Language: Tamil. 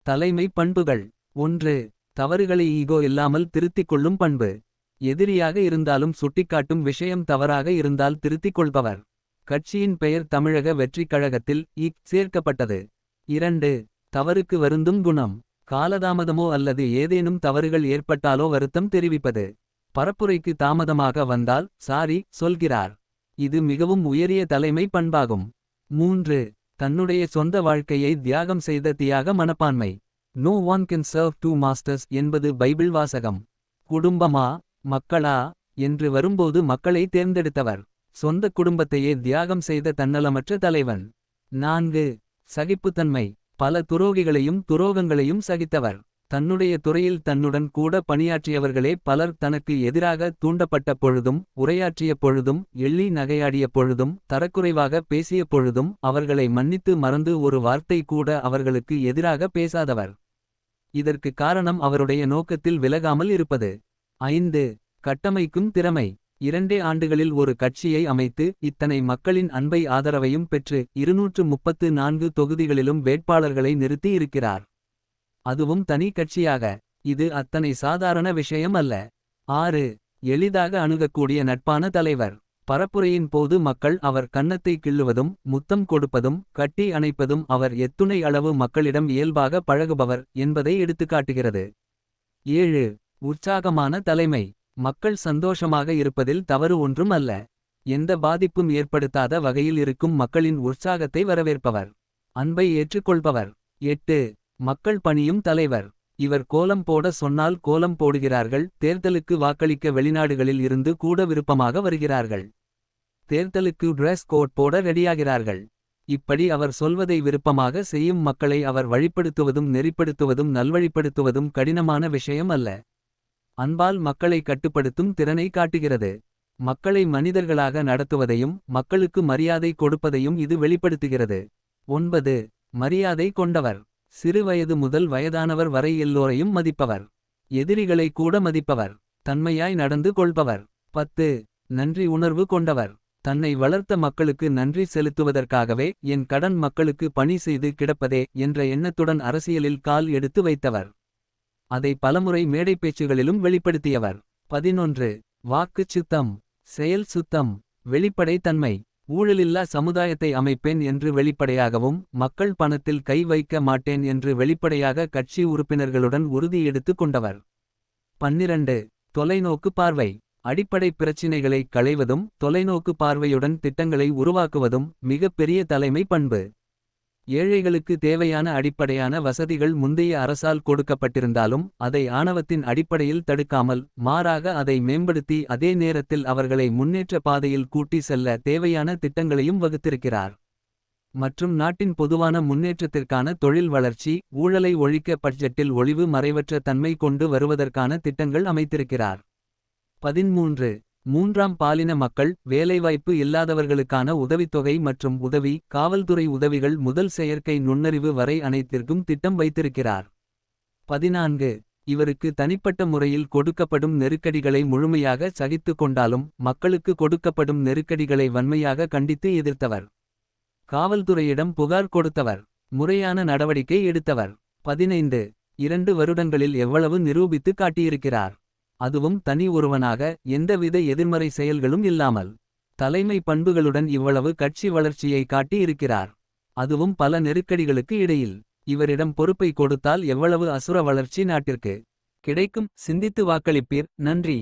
தலைமை பண்புகள். 1. தவறுகளை ஈகோ இல்லாமல் திருத்திக் கொள்ளும் பண்பு. எதிரியாக இருந்தாலும் சுட்டிக்காட்டும் விஷயம் தவறாக இருந்தால் திருத்திக் கொள்பவர். கட்சியின் பெயர் தமிழக வெற்றிக் கழகத்தில் சேர்க்கப்பட்டது. 2. தவறுக்கு வருந்தும் குணம். காலதாமதமோ அல்லது ஏதேனும் தவறுகள் ஏற்பட்டாலோ வருத்தம் தெரிவிப்பது. பரப்புரைக்கு தாமதமாக வந்தால் சாரி சொல்கிறார். இது மிகவும் உயரிய தலைமை பண்பாகும். 3. தன்னுடைய சொந்த வாழ்க்கையை தியாகம் செய்த தியாக மனப்பான்மை. No one can serve two masters என்பது பைபிள் வாசகம். குடும்பமா மக்களா என்று வரும்போது மக்களை தேர்ந்தெடுத்தவர். சொந்த குடும்பத்தையே தியாகம் செய்த தன்னலமற்ற தலைவன். 4. சகிப்புத்தன்மை. பல துரோகிகளையும் துரோகங்களையும் சகித்தவர். தன்னுடைய துறையில் தன்னுடன் கூட பணியாற்றியவர்களே பலர் தனக்கு எதிராக தூண்டப்பட்ட பொழுதும் உரையாற்றிய பொழுதும் எள்ளி நகையாடிய பொழுதும் தரக்குறைவாக பேசிய பொழுதும் அவர்களை மன்னித்து மறந்து ஒரு வார்த்தை கூட அவர்களுக்கு எதிராக பேசாதவர். இதற்கு காரணம் அவருடைய நோக்கத்தில் விலகாமல் இருப்பது. 5. கட்டமைக்கும் திறமை. 2 ஆண்டுகளில் ஒரு கட்சியை அமைத்து இத்தனை மக்களின் அன்பை ஆதரவையும் பெற்று 234 தொகுதிகளிலும் வேட்பாளர்களை நிறுத்தி இருக்கிறார். அதுவும் தனி கட்சியாக. இது அத்தனை சாதாரண விஷயம் அல்ல. 6. எளிதாக அணுகக்கூடிய நட்பான தலைவர். பரப்புரையின் போது மக்கள் அவர் கன்னத்தை கிள்ளுவதும் முத்தம் கொடுப்பதும் கட்டி அணைப்பதும் அவர் எத்துணை அளவு மக்களிடம் இயல்பாக பழகுபவர் என்பதை எடுத்துக்காட்டுகிறது. 7. உற்சாகமான தலைமை. மக்கள் சந்தோஷமாக இருப்பதில் தவறு ஒன்றும் அல்ல. எந்த பாதிப்பும் ஏற்படுத்தாத வகையில் இருக்கும் மக்களின் உற்சாகத்தை வரவேற்பவர். அன்பை ஏற்றுக்கொள்பவர். 8. மக்கள் பணியும் தலைவர். இவர் கோலம் போட சொன்னால் கோலம் போடுகிறார்கள். தேர்தலுக்கு வாக்களிக்க வெளிநாடுகளில் இருந்து கூட விருப்பமாக வருகிறார்கள். தேர்தலுக்கு டிரெஸ் கோட் போட ரெடியாகிறார்கள். இப்படி அவர் சொல்வதை விருப்பமாக செய்யும் மக்களை அவர் வழிப்படுத்துவதும் நெறிப்படுத்துவதும் நல்வழிப்படுத்துவதும் கடினமான விஷயம் அல்ல. அன்பால் மக்களை கட்டுப்படுத்தும் திறனை காட்டுகிறது. மக்களை மனிதர்களாக நடத்துவதையும் மக்களுக்கு மரியாதை கொடுப்பதையும் இது வெளிப்படுத்துகிறது. 9. மரியாதை கொண்டவர். சிறு வயது முதல் வயதானவர் வரை எல்லோரையும் மதிப்பவர். எதிரிகளை கூட மதிப்பவர். தன்மையாய் நடந்து கொள்பவர். 10. நன்றி உணர்வு கொண்டவர். தன்னை வளர்த்த மக்களுக்கு நன்றி செலுத்துவதற்காகவே என் கடன் மக்களுக்கு பணி செய்து கிடப்பதே என்ற எண்ணத்துடன் அரசியலில் கால் எடுத்து வைத்தவர். அதை பலமுறை மேடைப்பேச்சுகளிலும் வெளிப்படுத்தியவர். 11. வாக்கு சுத்தம். செயல் சுத்தம். வெளிப்படை தன்மை. ஊழலில்லா சமுதாயத்தை அமைப்பேன் என்று வெளிப்படையாகவும் மக்கள் பணத்தில் கை வைக்க மாட்டேன் என்று வெளிப்படையாக கட்சி உறுப்பினர்களுடன் உறுதி எடுத்து கொண்டவர். 12. தொலைநோக்கு பார்வை. அடிப்படை பிரச்சினைகளை களைவதும் தொலைநோக்கு பார்வையுடன் திட்டங்களை உருவாக்குவதும் மிக பெரிய தலைமை பண்பு. ஏழைகளுக்கு தேவையான அடிப்படையான வசதிகள் முந்தைய அரசால் கொடுக்கப்பட்டிருந்தாலும் அதை ஆணவத்தின் அடிப்படையில் தடுக்காமல் மாறாக அதை மேம்படுத்தி அதே நேரத்தில் அவர்களை முன்னேற்ற பாதையில் கூட்டி செல்ல தேவையான திட்டங்களையும் வகுத்திருக்கிறார். மற்றும் நாட்டின் பொதுவான முன்னேற்றத்திற்கான தொழில் வளர்ச்சி ஊழலை ஒழிக்க பட்ஜெட்டில் ஒளிவு மறைவற்ற தன்மை கொண்டு வருவதற்கான திட்டங்கள் அமைத்திருக்கிறார். 13. மூன்றாம் பாலின மக்கள் வேலைவாய்ப்பு இல்லாதவர்களுக்கான உதவித்தொகை மற்றும் உதவி காவல்துறை உதவிகள் முதல் செயற்கை நுண்ணறிவு வரை அனைத்திற்கும் திட்டம் வைத்திருக்கிறார். 14. இவருக்கு தனிப்பட்ட முறையில் கொடுக்கப்படும் நெருக்கடிகளை முழுமையாக சகித்து கொண்டாலும் மக்களுக்கு கொடுக்கப்படும் நெருக்கடிகளை வன்மையாக கண்டித்து எதிர்த்தவர். காவல்துறையிடம் புகார் கொடுத்தவர். முறையான நடவடிக்கை எடுத்தவர். 15. 2 வருடங்களில் எவ்வளவு நிரூபித்து காட்டியிருக்கிறார். அதுவும் தனி ஒருவனாக எந்தவித எதிர்மறை செயல்களும் இல்லாமல். தலைமை பண்புகளுடன் இவ்வளவு கட்சி வளர்ச்சியை காட்டி இருக்கிறார். அதுவும் பல நெருக்கடிகளுக்கு இடையில். இவரிடம் பொறுப்பை கொடுத்தால் எவ்வளவு அசுர வளர்ச்சி நாட்டிற்கு கிடைக்கும். சிந்தித்து வாக்களிப்பீர். நன்றி.